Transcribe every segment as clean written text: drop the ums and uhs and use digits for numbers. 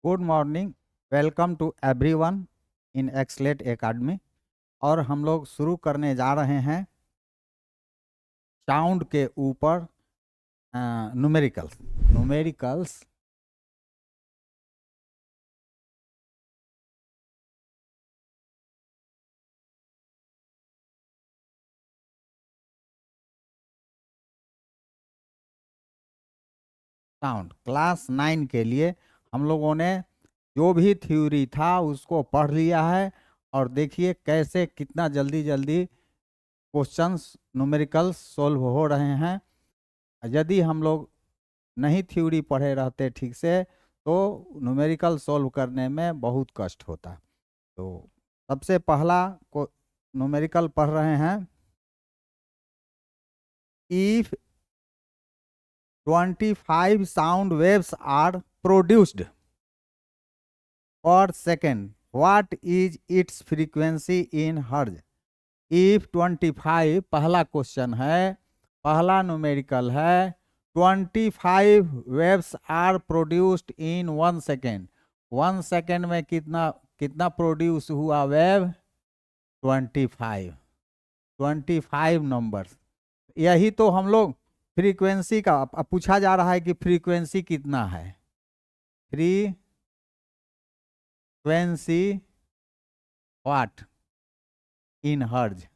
Good morning. Welcome to everyone in Excellet academy. और हम लोग शुरू करने जा रहे हैं साउंड के ऊपर न्यूमेरिकल्स। न्यूमेरिकल्स साउंड क्लास 9 के लिए हम लोगों ने जो भी थ्योरी था उसको पढ़ लिया है। और देखिए कैसे कितना जल्दी जल्दी क्वेश्चंस न्यूमेरिकल्स सॉल्व हो रहे हैं। यदि हम लोग नहीं थ्योरी पढ़े रहते ठीक से तो न्यूमेरिकल सॉल्व करने में बहुत कष्ट होता। तो सबसे पहला को न्यूमेरिकल पढ़ रहे हैं। If 25 sound waves are produced per second, what is its frequency in hertz. If 25 पहला क्वेश्चन है, पहला न्यूमेरिकल है। 25 waves are produced in 1 second. 1 second में कितना कितना प्रोड्यूस हुआ वेव? 25। 25 नंबर्स। यही तो हम लोग फ्रीक्वेंसी का अब पूछा जा रहा है कि फ्रीक्वेंसी कितना है। फ्रीक्वेंसी व्हाट इन हर्ज।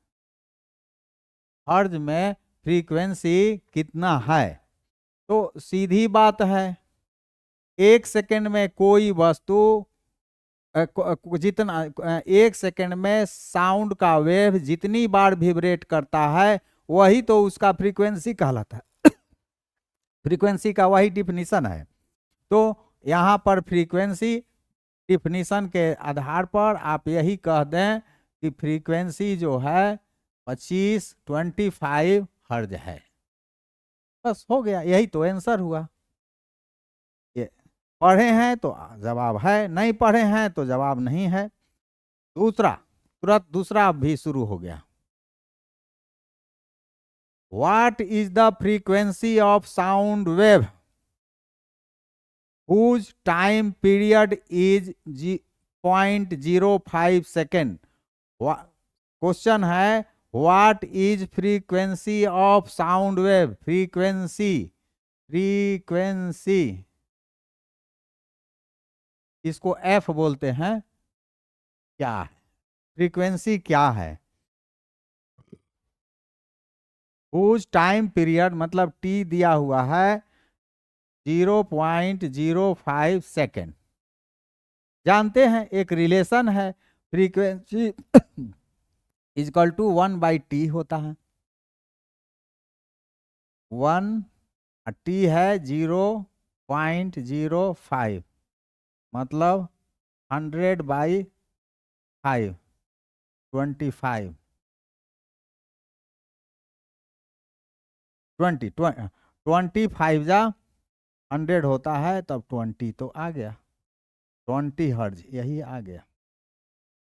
हर्ज में फ्रीक्वेंसी कितना है? तो सीधी बात है, 1 सेकेंड में कोई वस्तु जितना 1 सेकेंड में साउंड का वेव जितनी बार विब्रेट करता है वही तो उसका फ्रीक्वेंसी कहलाता है। फ्रीक्वेंसी का वही डिफिनीशन है। तो यहाँ पर फ्रीक्वेंसी डिफिनीशन के आधार पर आप यही कह दें कि फ्रीक्वेंसी जो है 25 हर्ज है। बस हो गया, यही तो आंसर हुआ। ये पढ़े हैं तो जवाब है, नहीं पढ़े हैं तो जवाब नहीं है। दूसरा, तुरंत दूसरा भी शुरू हो गया। What is the frequency of sound wave whose time period is 0.05 second. Question है what is frequency of sound wave. Frequency frequency इसको एफ बोलते हैं। क्या है फ्रीक्वेंसी? क्या है? whose टाइम पीरियड मतलब टी दिया हुआ है 0.05 सेकेंड। जानते हैं एक रिलेशन है, फ्रीक्वेंसी इजकल टू 1/t होता है। 1 टी है 0.05 मतलब 100/5 25 25 जा 100 होता है तब 20 तो आ गया। 20 हर्ज यही आ गया।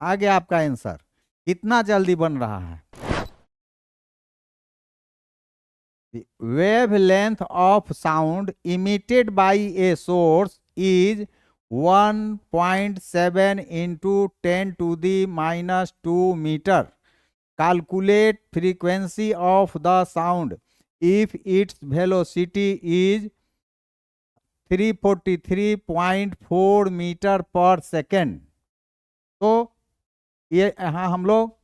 आ गया आपका आंसर। कितना जल्दी बन रहा है। Wavelength of sound emitted by a source is 1.7 into 10⁻² metre. Calculate frequency of the sound if its velocity is 343.4 metre per second. तो ये यहाँ हम लोग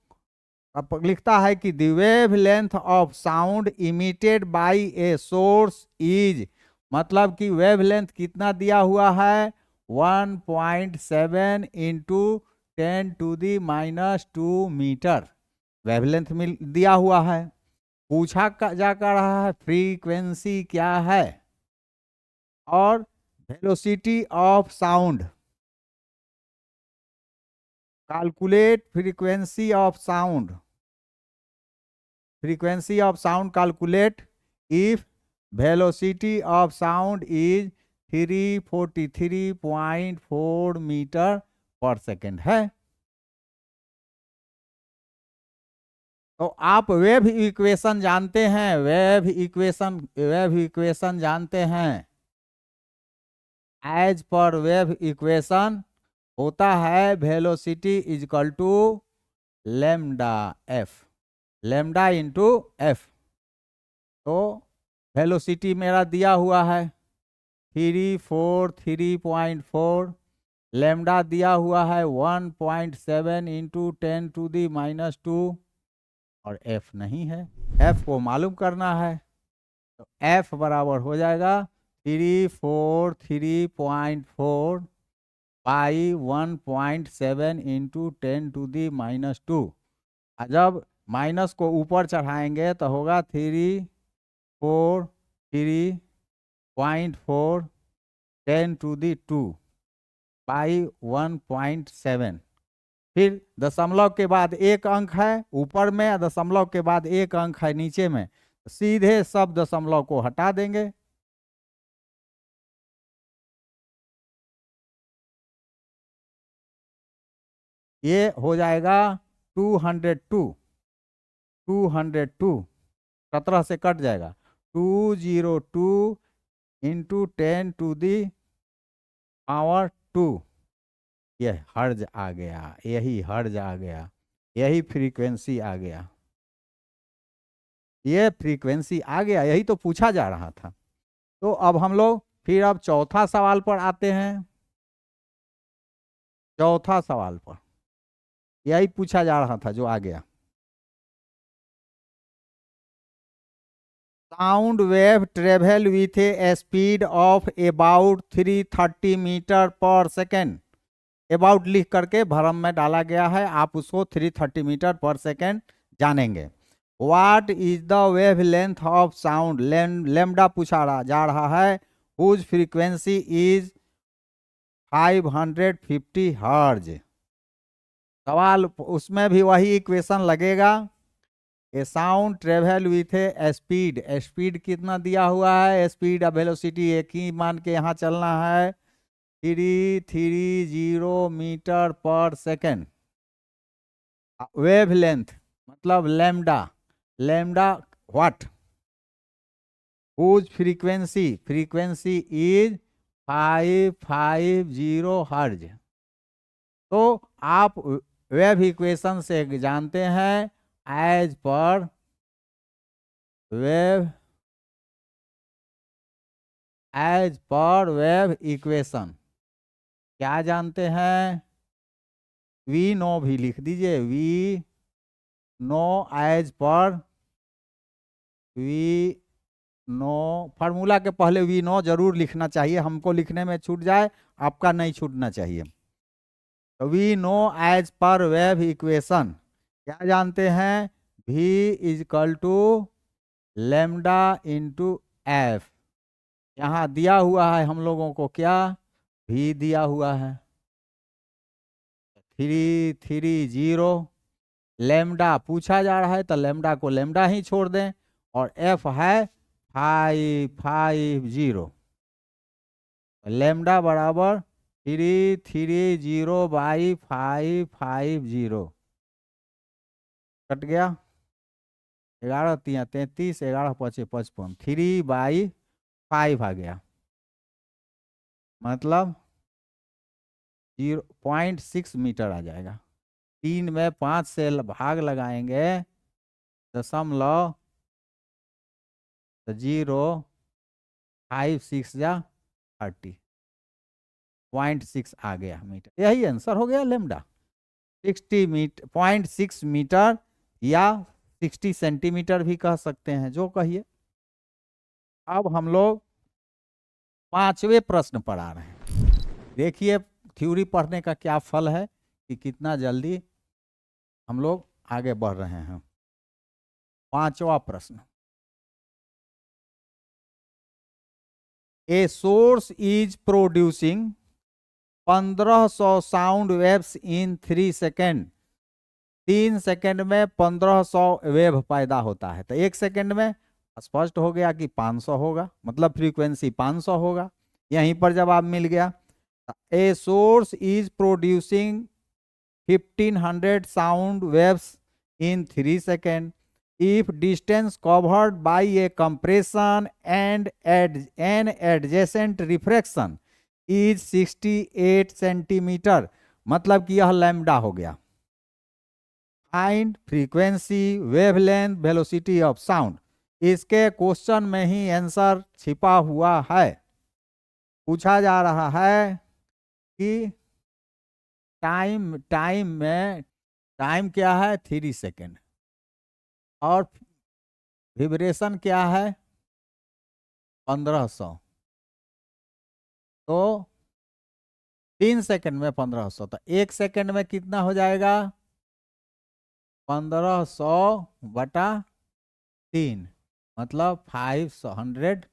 अब लिखता है कि the wave length of sound emitted by a source is, मतलब कि वेव लेंथ कितना दिया हुआ है? 1.7 into 10⁻² मीटर वेवलेंथ मिल दिया हुआ है। पूछा जा कर रहा है फ्रीक्वेंसी क्या है और velocity of sound. Calculate frequency of sound. Frequency of sound calculate if velocity of sound is 343.4 metre per second है। तो आप वेव इक्वेशन जानते हैं, वेव इक्वेशन जानते हैं। एज पर वेव इक्वेशन होता है velocity is equal to lambda F, lambda into F. तो वेलोसिटी मेरा दिया हुआ है 3.4, लेमडा दिया हुआ है 1.7 इंटू 10⁻², और एफ नहीं है, एफ को मालूम करना है। तो एफ बराबर हो जाएगा 343.4 बाई 1.7 इंटू 10⁻²। जब माइनस को ऊपर चढ़ाएंगे तो होगा 343.4 10⁻² बाई 1.7। फिर दशमलव के बाद एक अंक है ऊपर में, दशमलव के बाद एक अंक है नीचे में, सीधे सब दशमलव को हटा देंगे। ये हो जाएगा 202, 17 से कट जाएगा, 202 इंटू 10⁻²। यह हर्ज आ गया, यही हर्ज आ गया, यही फ्रीक्वेंसी आ गया, ये फ्रीक्वेंसी आ गया, यही तो पूछा जा रहा था। तो अब हम लोग फिर अब चौथा सवाल पर आते हैं। चौथा सवाल पर यही पूछा जा रहा था जो आ गया। Sound wave travel with a speed of about 330 metre per second. About लिख करके भरम में डाला गया है, आप उसको 330 मीटर पर सेकेंड जानेंगे। What is the wave length of sound, lambda पूछा जा रहा है, हुज फ्रीक्वेंसी इज 550 हर्ज। सवाल उसमें भी वही इक्वेशन लगेगा। A sound travel with a speed, speed कितना दिया हुआ है, स्पीड वेलोसिटी एक ही मान के यहाँ चलना है, 330 metre per second. Wave length मतलब lambda, lambda what, whose frequency, frequency is 550 hertz. तो आप वेव इक्वेशन से जानते हैं as per wave, as per wave equation क्या जानते हैं, वी नो भी लिख दीजिए, we know as per, we know formula के पहले वी नो जरूर लिखना चाहिए, हमको लिखने में छूट जाए, आपका नहीं छूटना चाहिए। तो we know as per wave equation क्या जानते हैं, v is equal to lambda into F. यहाँ दिया हुआ है हम लोगों को क्या, v दिया हुआ है 330, लेमडा पूछा जा रहा है तो लेमडा को लेमडा ही छोड़ दें, और f है 550, लेमडा बराबर 330 बाई 550 कट गया, 11 3 33, 11 5 55, 3/5 आ गया, मतलब 0.6 मीटर आ जाएगा। 3 में 5 से भाग लगाएंगे, दशमलव 0.56 या 30, 0.6 आ गया मीटर। यही आंसर हो गया लेमडा, 60 मीटर, 0.6 मीटर या 60 सेंटीमीटर भी कह सकते हैं, जो कहिए। अब हम लोग 5वें प्रश्न पर आ रहे हैं। देखिए थ्योरी पढ़ने का क्या फल है कि कितना जल्दी हम लोग आगे बढ़ रहे हैं। 5वां प्रश्न, ए source is producing 1500 sound waves in 3 second. 3 second में 1500 वेव पैदा होता है, तो 1 सेकेंड में स्पष्ट हो गया कि 500 होगा, मतलब फ्रीक्वेंसी 500 होगा। यहीं पर जवाब मिल गया। ए source is producing 1500 sound waves in 3 seconds if distance covered by a compression and an adjacent refraction is 68 centimetre, मतलब कि यह लैम्डा हो गया। Find frequency, wavelength, velocity of sound. इसके क्वेश्चन में ही आंसर छिपा हुआ है। पूछा जा रहा है कि टाइम क्या है 3 सेकेंड, और विब्रेशन क्या है 1500। तो 3 सेकेंड में 1500, तो 1 सेकेंड में कितना हो जाएगा 1500/3, मतलब 500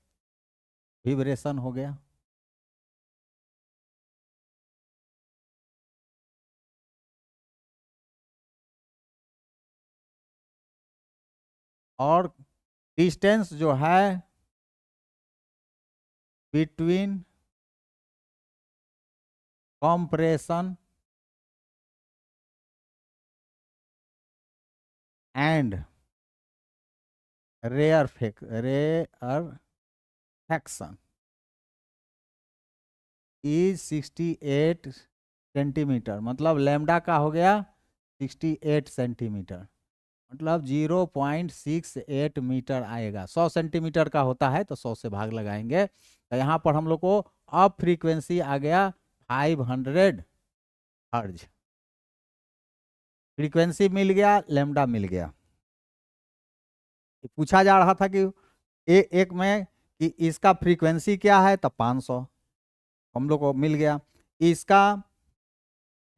विब्रेशन हो गया। और डिस्टेंस जो है between compression and rarefaction is 68 centimetre, मतलब लैम्डा का हो गया 68 सेंटीमीटर, मतलब 0.68 मीटर आएगा। 100 सेंटीमीटर का होता है तो 100 से भाग लगाएंगे, तो यहाँ पर हम लोग को अब फ्रीक्वेंसी आ गया 500 हर्ज। फ्रीक्वेंसी मिल गया, लैम्डा मिल गया। पूछा जा रहा था कि एक में कि इसका फ्रीक्वेंसी क्या है, तो 500 हम लोग को मिल गया। इसका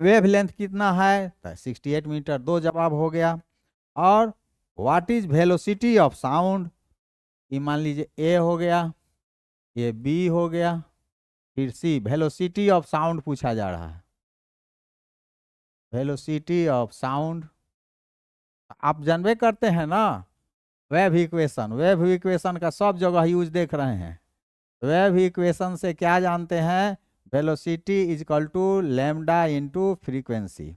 वेवलेंथ कितना है, तो 68 मीटर, 2 जवाब हो गया। और what is velocity of sound, ये मान लीजिए ए हो गया, ये बी हो गया, फिर सी। वेलोसिटी ऑफ साउंड पूछा जा रहा है। वेलोसिटी ऑफ साउंड आप जानबे करते हैं ना, वेव इक्वेशन। वेव इक्वेशन का सब जगह यूज देख रहे हैं। वेव इक्वेशन से क्या जानते हैं, velocity is equal to lambda into frequency.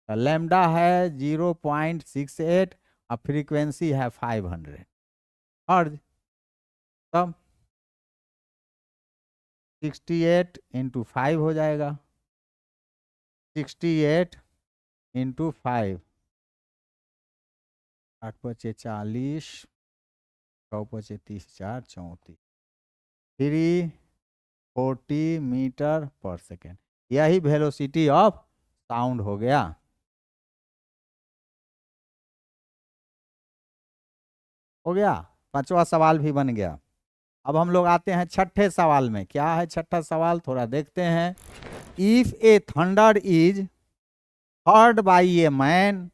Lambda है 0.68 और फ्रीक्वेंसी है 500 हर्ज। तब 68 इंटू 5 हो जाएगा, 68 इंटू 5, 8 पचे 40, 6 पचे 30, 4 34, 340 मीटर पर सेकेंड। यही वेलोसिटी ऑफ साउंड हो गया। हो गया, पांचवा सवाल भी बन गया। अब हम लोग आते हैं छठे सवाल में। क्या है छठा सवाल, थोड़ा देखते हैं। If A thunder is heard by a man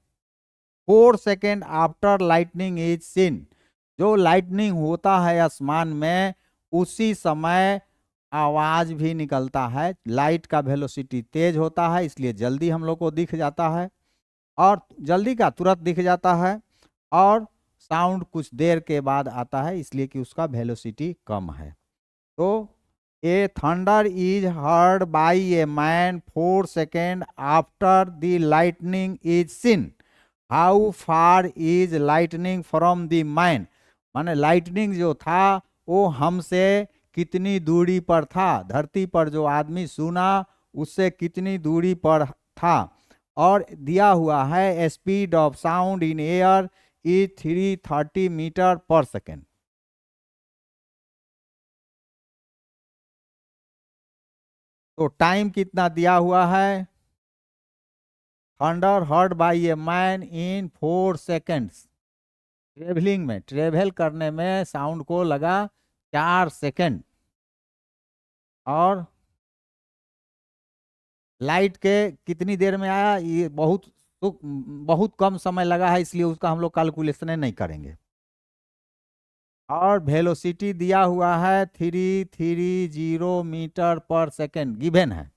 4 second after lightning is seen, जो लाइटनिंग होता है आसमान में उसी समय आवाज भी निकलता है। लाइट का वेलोसिटी तेज होता है, इसलिए जल्दी हम लोग को दिख जाता है, और जल्दी का तुरंत दिख जाता है। और साउंड कुछ देर के बाद आता है, इसलिए कि उसका वेलोसिटी कम है। तो ए thunder is heard by a man 4 second after the lightning is seen, how far is lightning from the man, माने लाइटनिंग जो था वो हमसे कितनी दूरी पर था, धरती पर जो आदमी सुना उससे कितनी दूरी पर था। और दिया हुआ है speed of sound in air is 330 metre per second. तो टाइम कितना दिया हुआ है, thunder heard by a man in 4 seconds. Travelling में, ट्रेवल करने में साउंड को लगा 4 सेकेंड, और लाइट के कितनी देर में आया, ये बहुत कम समय लगा है, इसलिए उसका हम लोग कैलकुलेशन नहीं करेंगे। और वेलोसिटी दिया हुआ है 330 मीटर पर सेकेंड गिवन है।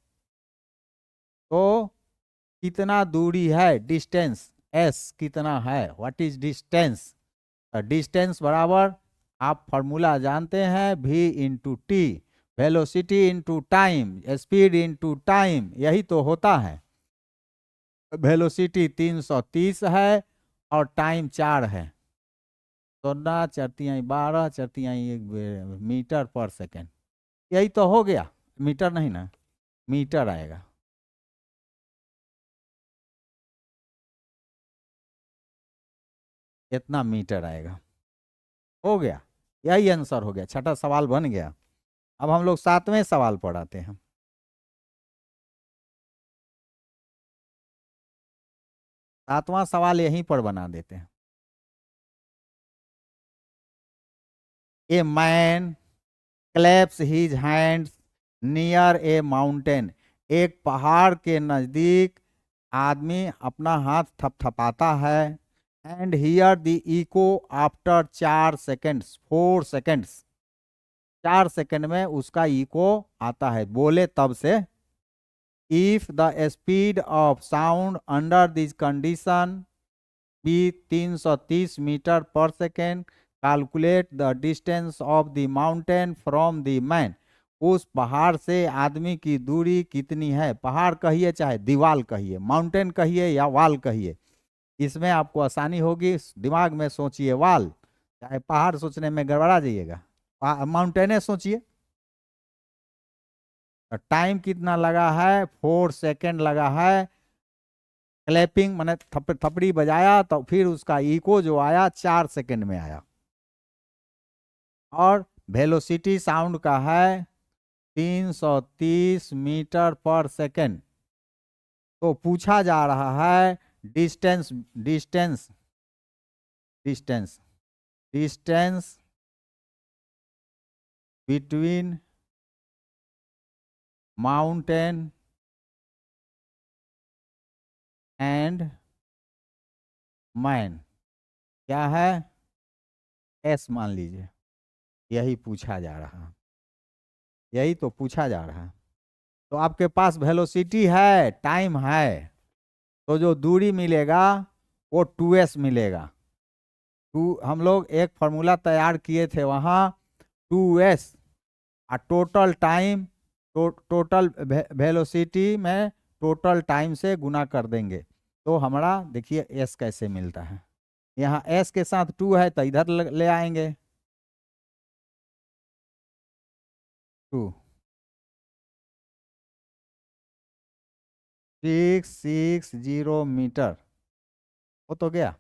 तो कितना दूरी है, डिस्टेंस एस कितना है, व्हाट इज डिस्टेंस। डिस्टेंस बराबर आप फॉर्मूला जानते हैं, v into T, velocity into time, speed into time, यही तो होता है। वेलोसिटी 330 है और टाइम 4 है, 14 4 12 4 1 मीटर पर सेकेंड, यही तो हो गया मीटर नहीं ना, मीटर आएगा। इतना मीटर आएगा। हो गया, यही आंसर हो गया, छठा सवाल बन गया। अब हम लोग सातवें सवाल पर आते हैं। सातवां सवाल यहीं पर बना देते हैं। A man claps his hands near a mountain. एक पहाड़ के नजदीक आदमी अपना हाथ थपथपाता है। And hear the echo after 4 seconds, 4 seconds, 4 second में उसका इको आता है, बोले तब से। If the speed of sound under this condition be 330 metre per second, calculate the distance of the mountain from the man. उस पहाड़ से आदमी की दूरी कितनी है? पहाड़ कहिए चाहे दीवाल कहिए, माउंटेन कहिए या वाल कहिए, इसमें आपको आसानी होगी। दिमाग में सोचिए वाल, चाहे पहाड़ सोचने में गड़बड़ा जाइएगा, माउंटेने सोचिए। टाइम कितना लगा है? 4 सेकेंड लगा है। क्लैपिंग मैंने थपड़ी बजाया तो फिर उसका इको जो आया 4 सेकेंड में आया। और वेलोसिटी साउंड का है 330 मीटर पर सेकेंड। तो पूछा जा रहा है distance, distance, distance, distance between mountain and man क्या है? एस मान लीजिए। यही पूछा जा रहा है, यही तो पूछा जा रहा है। तो आपके पास वेलोसिटी है, टाइम है, तो जो दूरी मिलेगा वो 2s मिलेगा। हम लोग एक फॉर्मूला तैयार किए थे वहाँ 2s, और टोटल टाइम, टोटल वेलोसिटी में टोटल टाइम से गुना कर देंगे तो हमारा देखिए s कैसे मिलता है। यहाँ s के साथ 2 है तो इधर ले आएंगे 2, 660 मीटर हो तो गया।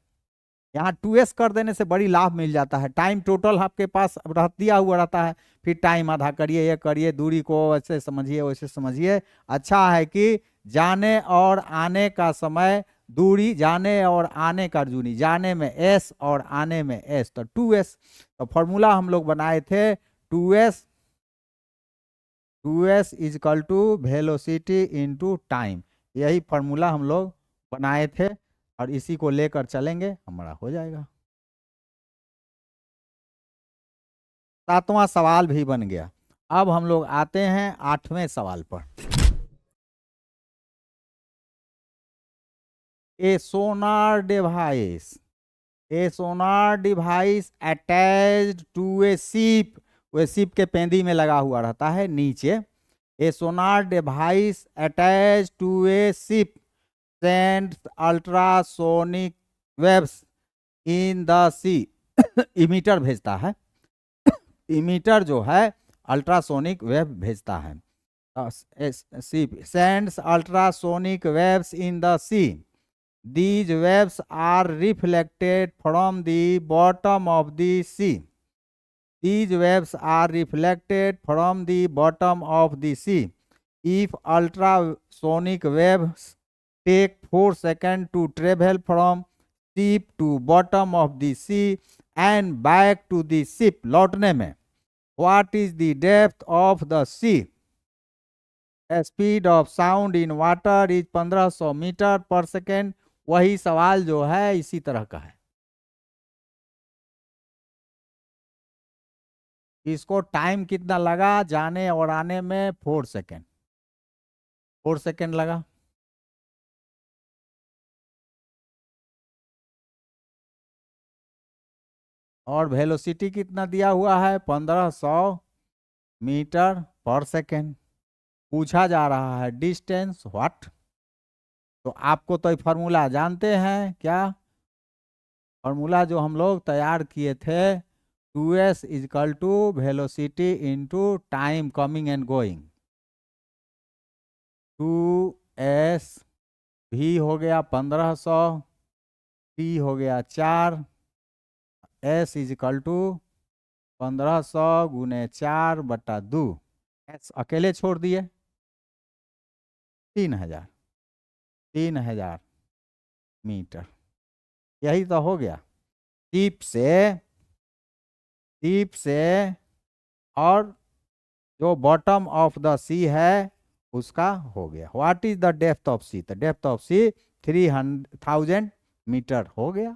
यहाँ 2s कर देने से बड़ी लाभ मिल जाता है। टाइम टोटल आपके पास दिया हुआ रहता है, फिर टाइम आधा करिए, ये करिए, दूरी को ऐसे समझिए वैसे समझिए। अच्छा है कि जाने और आने का समय, दूरी, जाने और आने का दूरी, जाने में s और आने में s, तो 2s। तो फॉर्मूला हम लोग बनाए थे 2s, 2s is equal to velocity into time. यही फॉर्मूला हम लोग बनाए थे और इसी को लेकर चलेंगे, हमारा हो जाएगा। सातवां सवाल भी बन गया। अब हम लोग आते हैं आठवें सवाल पर। A sonar device, a sonar device attached to a ship, वो शिप के पेंदी में लगा हुआ रहता है नीचे। A sonar device attached to a ship sends ultrasonic waves in the sea. Emitter भेजता है, इमीटर जो है अल्ट्रासोनिक वेव भेजता है। Ship sends ultrasonic waves in the sea. These waves are reflected from the bottom of the sea. These waves are reflected from the bottom of the sea. If ultrasonic waves take 4 seconds to travel from ship to bottom of the sea and back to the ship, लौटने में, what is the depth of the sea? Speed of sound in water is 1500 metre per second. वही सवाल जो है इसी तरह का है। इसको टाइम कितना लगा जाने और आने में? 4 सेकेंड, 4 सेकेंड लगा। और वेलोसिटी कितना दिया हुआ है? 1500 मीटर पर सेकेंड। पूछा जा रहा है डिस्टेंस व्हाट। तो आपको तो फार्मूला जानते हैं क्या? फार्मूला जो हम लोग तैयार किए थे 2s is equal to velocity into time coming and going. 2s v हो गया 1500, t हो गया 4, s इज इक्वल टू 1500 गुने 4/2। s अकेले छोड़ दिए 3000, 3000 मीटर, यही तो हो गया। टिप से, टिप से और जो बॉटम ऑफ द सी है उसका हो गया। What is the depth of sea? The depth of sea 300,000 metre हो गया।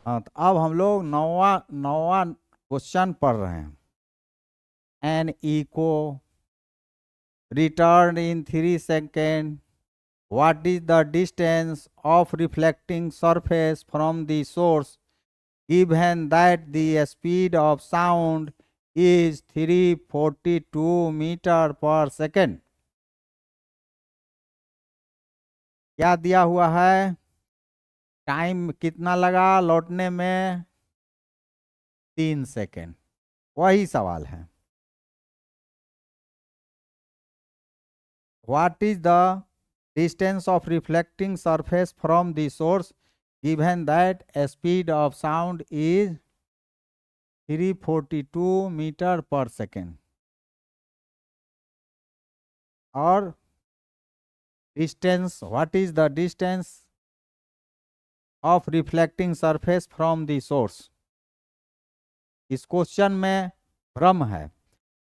हाँ, तो अब हम लोग नौवा नौवा क्वेश्चन पढ़ रहे हैं। An echo return in 3 second, what is the distance of reflecting surface from the source given that the speed of sound is 342 meter per second? क्या दिया हुआ है? टाइम कितना लगा लौटने में? 3 सेकेंड। वही सवाल है। What is the distance of reflecting surface from the source given that speed of sound is 342 meter per second? और distance, what is the distance of reflecting surface from the source? इस question में भ्रम है।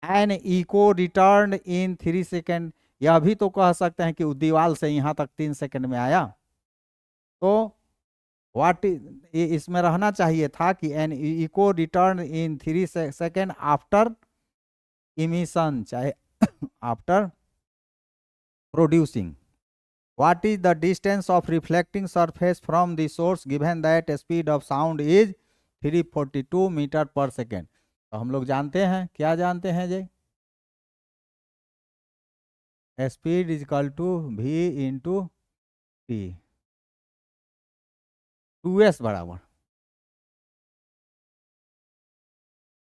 N echo return in 3 second, यह भी तो कह सकते हैं कि दीवाल से यहां तक 3 सेकेंड में आया। तो व्हाट इसमें रहना चाहिए था कि N echo return in 3 second after emission, चाहे after producing. What is the distance of reflecting surface from the source given that speed of sound is 342 metre per second? तो हम लोग जानते हैं, क्या जानते हैं जी? Speed is equal to v into टी, 2s बराबर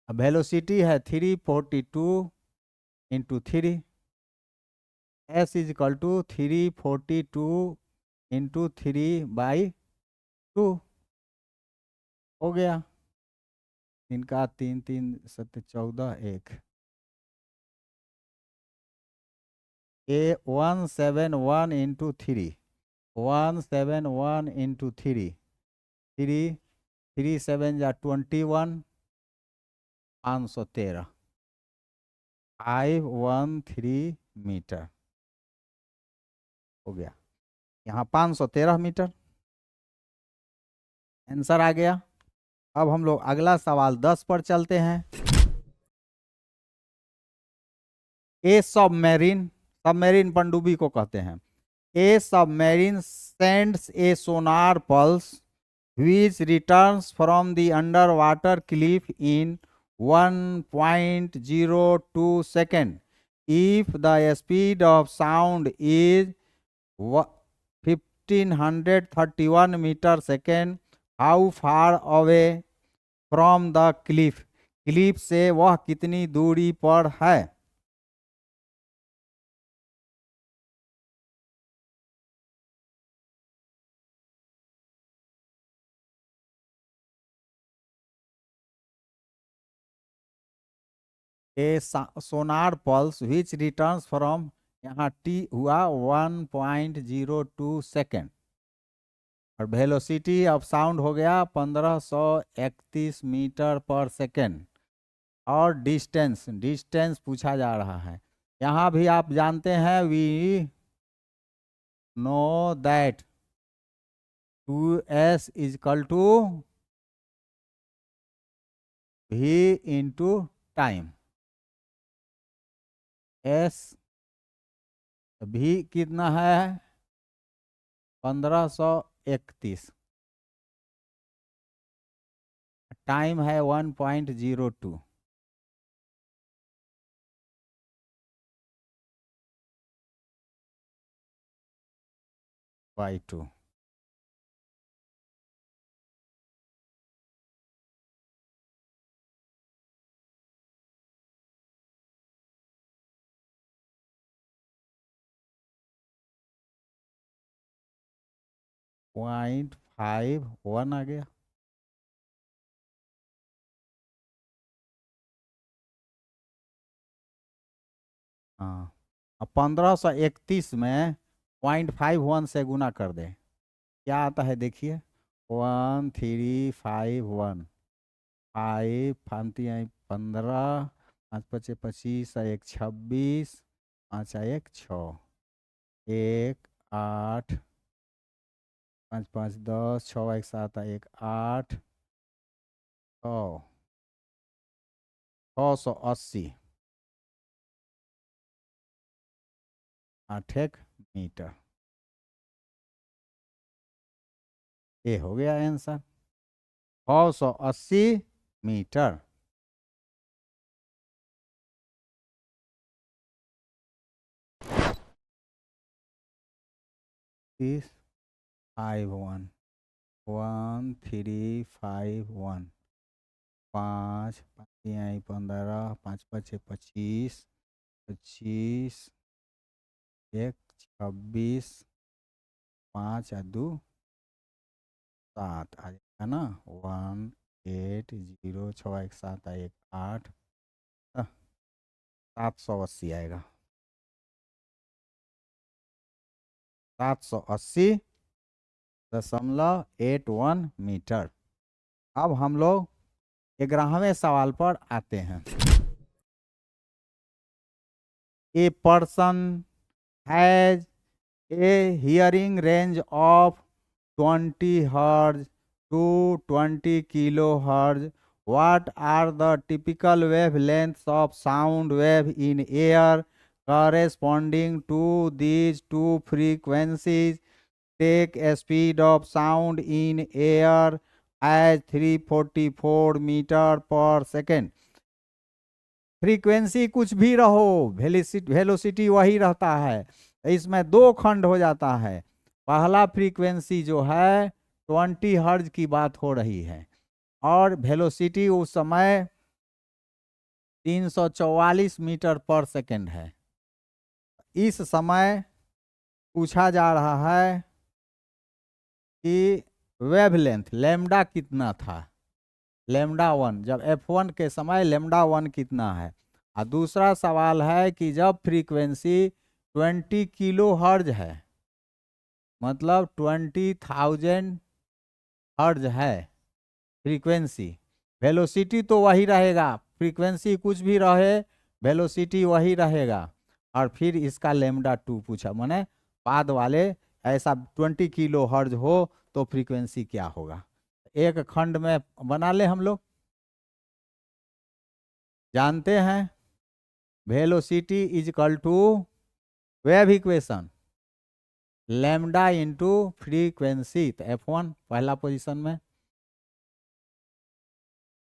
वेलोसिटी है 342 into 3, s is equal to 342 into 3/2 हो गया। इनका 3 3 7 14 1 171 इंटू 3, 171 इंटू 3, 3 7 या 21, 513, 513 मीटर हो गया। यहाँ 513 मीटर आंसर आ गया। अब हम लोग अगला सवाल 10 पर चलते हैं। ए सबमरीन, सबमरीन पनडुब्बी को कहते हैं। A submarine sends a sonar pulse which returns from the underwater cliff in 1.02 second. If the speed of sound is 1531 meter second, how far away from the cliff? Cliff से वह कितनी दूरी पर है? ए sonar pulse which returns from, यहाँ T हुआ 1.02 second और velocity of sound हो गया 1531 मीटर पर सेकेंड। और डिस्टेंस, डिस्टेंस पूछा जा रहा है। यहाँ भी आप जानते हैं we know that 2s is equal to v into time. s भी कितना है? 1531, टाइम है 1.02। बाई 2। 0.51 आ गया। हाँ, अब 1531 में 0.51 से गुना कर दें, क्या आता है देखिए। 1351, 5 फानती आई 15, 5 पचे 25, 1 26, 5 1 6, 1 8, 5 5 10, 6 1 7 1 8, 680 8 मीटर। ये हो गया आंसर, 680 मीटर। इस 1351, 5 15, 5 5 25, 25, 1 26, 5 2 7 आ जाएगा ना। 180, 6 1 7 1 8, 780 आएगा। 780.81 मीटर। अब हम लोग 11वें सवाल पर आते हैं। A person has a hearing range of 20 हर्ज to 20 kilohertz. What are the typical wavelengths of sound wave in air corresponding to these two frequencies? Take a speed of sound in air as 344 meter per second. Frequency कुछ भी रहो, velocity वही रहता है। इसमें दो खंड हो जाता है। पहला फ्रीक्वेंसी जो है 20 हर्ज की बात हो रही है और वेलोसिटी उस समय 344 मीटर पर सेकंड है। इस समय पूछा जा रहा है कि वेवलेंथ लेमडा कितना था, लेमडा 1, जब F1 के समय लेमडा 1 कितना है। और दूसरा सवाल है कि जब फ्रीक्वेंसी 20 किलो हर्ज है, मतलब 20,000 हर्ज है फ्रीक्वेंसी, वेलोसिटी तो वही रहेगा, फ्रीक्वेंसी कुछ भी रहे वेलोसिटी वही रहेगा। और फिर इसका लेमडा 2 पूछा, माने बाद वाले ऐसा 20 किलो हर्ज हो तो फ्रीक्वेंसी क्या होगा। एक खंड में बना ले हम लोग। जानते हैं velocity is equal to wave equation lambda into frequency. तो F1 पहला पोजीशन में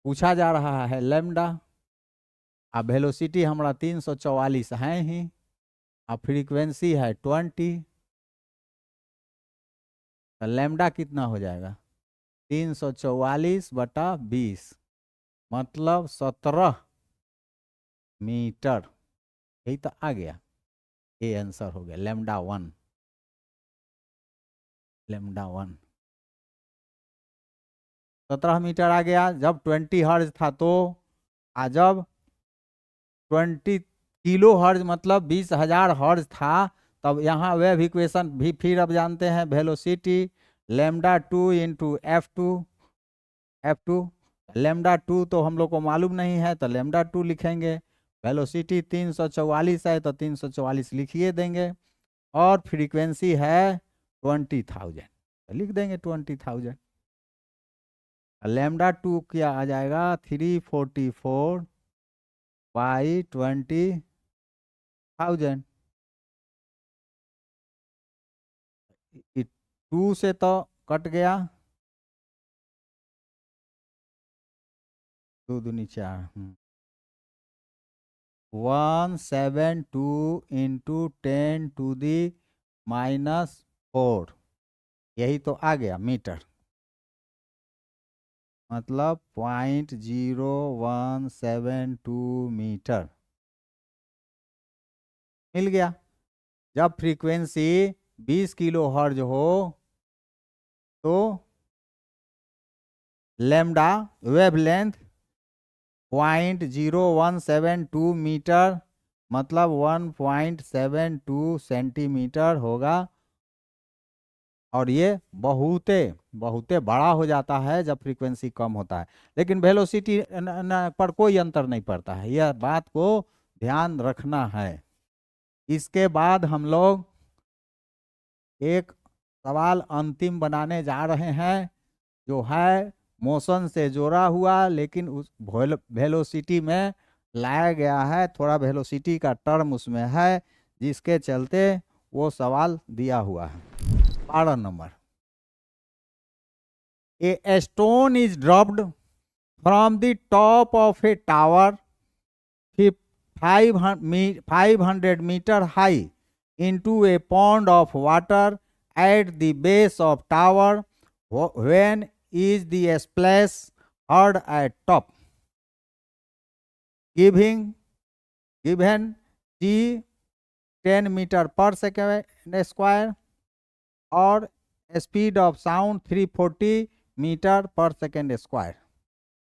पूछा जा रहा है लेमडा। अब वेलोसिटी हमारा 344 है ही, अब फ्रीक्वेंसी है 20, तो लेमडा कितना हो जाएगा 344/20, मतलब 17 मीटर। यही तो आ गया, ये आंसर हो गया लेमडा 1। लेमडा 1 17 मीटर आ गया जब 20 हर्ज था तो। जब 20 किलो हर्ज मतलब 20,000 हर्ज था, तब यहाँ वेव इक्वेशन भी फिर अब जानते हैं velocity lambda 2 into F2। Lambda 2 तो हम लोग को मालूम नहीं है तो लेमडा 2 लिखेंगे। वेलोसिटी 344 है तो 344 लिखिए देंगे। और फ्रीक्वेंसी है 20,000 तो लिख देंगे 20,000। लेमडा 2 क्या आ जाएगा 344/20,000। 2 से तो कट गया, 2 दूनी 4, 172 इंटू 10⁻⁴, यही तो आ गया मीटर, मतलब 0.0172 मीटर मिल गया। जब फ्रीक्वेंसी 20 किलो हर्ज हो तो लैम्डा वेवलेंथ 0.0172 मीटर मतलब 1.72 सेंटीमीटर होगा। और ये बहुते बड़ा हो जाता है जब फ्रीक्वेंसी कम होता है, लेकिन वेलोसिटी पर कोई अंतर नहीं पड़ता है, यह बात को ध्यान रखना है। इसके बाद हम लोग एक सवाल अंतिम बनाने जा रहे हैं, जो है मोशन से जोड़ा हुआ, लेकिन उस वेलोसिटी में लाया गया है, थोड़ा वेलोसिटी का टर्म उसमें है, जिसके चलते वो सवाल दिया हुआ है। 12 number, a stone is dropped from the top of A tower 500 meter high into a pond of water at the base of tower. When is the splash heard at top? Given G 10 meter per second square or speed of sound 340 meter per second square,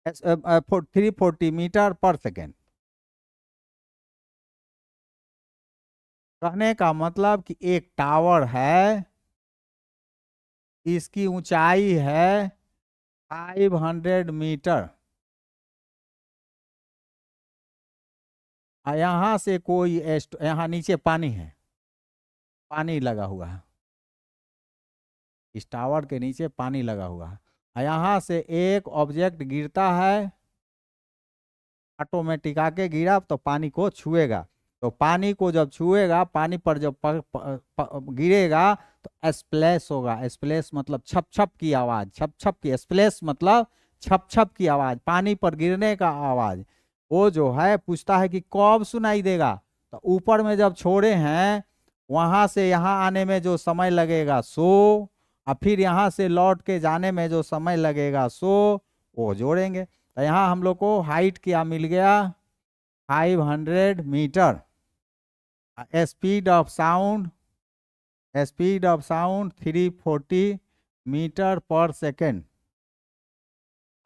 340 meter per second। कहने का मतलब कि एक tower है, इसकी ऊंचाई है 500 metre, यहाँ से कोई यहाँ नीचे पानी है, पानी लगा हुआ है, इस टावर के नीचे पानी लगा हुआ है, यहाँ से एक ऑब्जेक्ट गिरता है, ऑटोमेटिक आके गिरा तो पानी को छुएगा, तो पानी को जब छुएगा, पानी पर जब गिरेगा तो स्प्लैश होगा। स्प्लैश मतलब छप छप की आवाज, छप छप की, स्प्लैश मतलब छप छप की आवाज, पानी पर गिरने का आवाज। वो जो है पूछता है कि कब सुनाई देगा, तो ऊपर में जब छोड़े हैं वहां से यहाँ आने में जो समय लगेगा सो, और फिर यहाँ से लौट के जाने में जो समय लगेगा सो, वो जोड़ेंगे। तो यहाँ हम लोग को हाइट क्या मिल गया, 500 metre. Speed of sound 340 metre per second.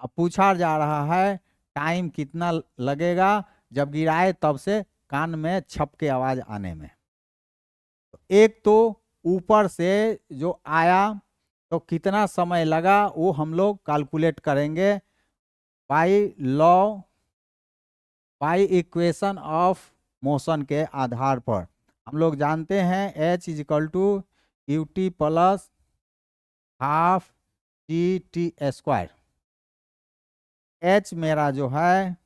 अब पूछा जा रहा है टाइम कितना लगेगा जब गिराए तब से कान में छप के आवाज आने में। तो एक तो ऊपर से जो आया तो कितना समय लगा वो हम लोग कैलकुलेट करेंगे बाई इक्वेशन ऑफ मोशन के आधार पर। हम लोग जानते हैं H is equal to UT plus half GT square. H मेरा जो है,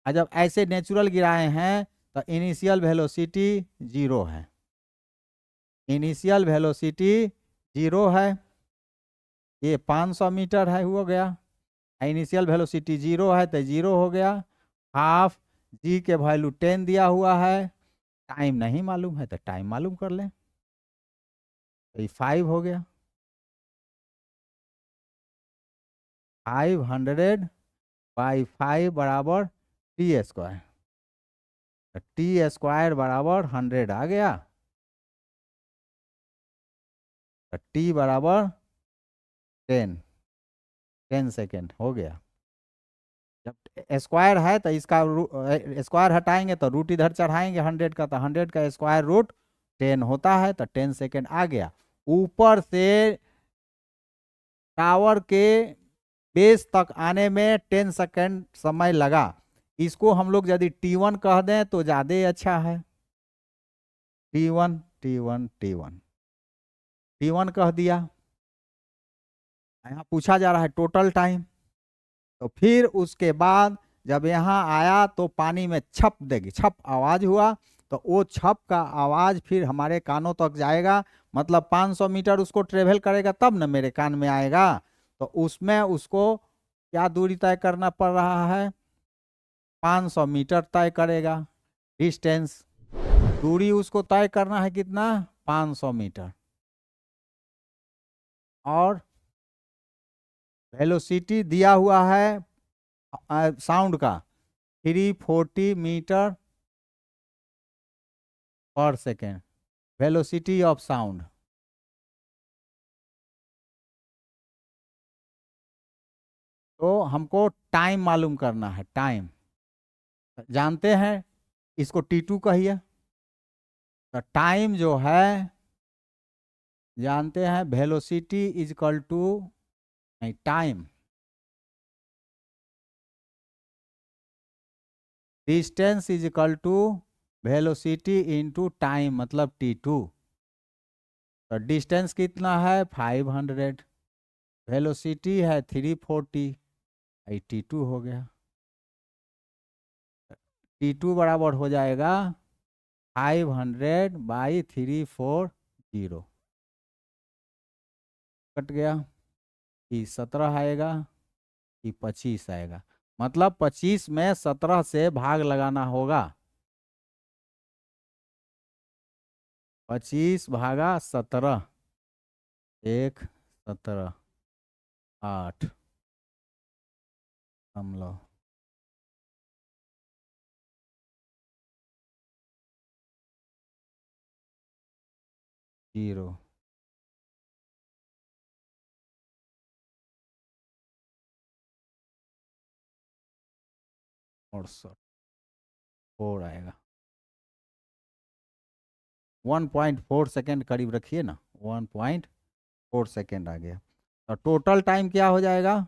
जब ऐसे नेचुरल गिराए हैं तो इनिशियल वेलोसिटी 0 है, इनिशियल वेलोसिटी 0 है, ये 500 मीटर है, हो गया, इनिशियल वेलोसिटी 0 है तो 0 हो गया, हाफ जी के वैल्यू 10 दिया हुआ है, टाइम नहीं मालूम है तो टाइम मालूम कर लें, तो 5 हो गया, 500 बाई 5 बराबर टी स्क्वायर, टी स्क्वायर बराबर 100 आ गया, तो टी बराबर 10 सेकेंड हो गया। जब स्क्वायर है तो इसका स्क्वायर हटाएंगे तो रूट इधर चढ़ाएंगे 100 का, तो 100 का स्क्वायर रूट 10 होता है, तो 10 सेकेंड आ गया। ऊपर से टावर के बेस तक आने में 10 सेकेंड समय लगा, इसको हम लोग यदि T1 कह दें तो ज़्यादा अच्छा है, T1 T1 T1 T1 कह दिया। यहाँ पूछा जा रहा है टोटल टाइम, तो फिर उसके बाद जब यहाँ आया तो पानी में छप देगी, छप आवाज हुआ, तो वो छप का आवाज फिर हमारे कानों तक जाएगा, मतलब 500 मीटर उसको ट्रेवल करेगा तब ना मेरे कान में आएगा। तो उसमें उसको क्या दूरी तय करना पड़ रहा है, 500 मीटर तय करेगा, डिस्टेंस, दूरी उसको तय करना है कितना, 500 मीटर, और वेलोसिटी दिया हुआ है साउंड का 340 metre per second, velocity of sound. तो हमको टाइम मालूम करना है, टाइम जानते हैं, इसको T2 कहिए। तो टाइम जो है जानते हैं, velocity is equal to time, distance is equal to velocity into time, मतलब T2। तो डिस्टेंस कितना है 500, वेलोसिटी है 340, T2 हो गया। T2 बराबर हो जाएगा 500 बाई 340, कट गया, कि 17 आएगा कि 25 आएगा, मतलब 25 में 17 से भाग लगाना होगा। 25 भागा 17, 1 17 8 समलो 0, और 4 आएगा। 1.4 सेकेंड करीब रखिए ना, 1.4 सेकेंड आ गया। तो टोटल टाइम क्या हो जाएगा,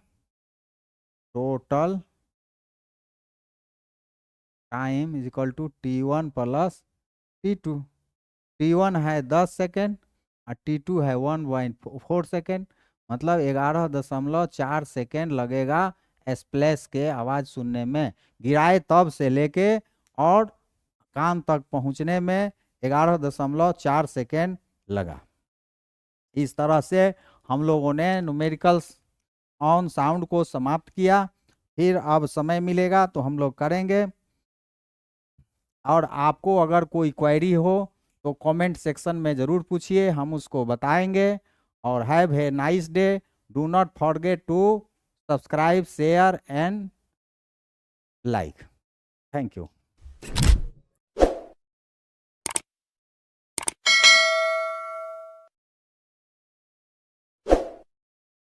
total time is equal to T1 plus T2। T1 है 10 सेकेंड और T2 है 1.4 सेकेंड, मतलब 11.4 सेकेंड लगेगा स्प्लैश के आवाज़ सुनने में, गिराए तब से लेके और कान तक पहुंचने में 11.4 सेकेंड लगा। इस तरह से हम लोगों ने न्यूमेरिकल्स ऑन साउंड को समाप्त किया। फिर अब समय मिलेगा तो हम लोग करेंगे, और आपको अगर कोई क्वेरी हो तो कमेंट सेक्शन में ज़रूर पूछिए, हम उसको बताएंगे। और have a nice day, do not forget to subscribe, share and like. Thank you.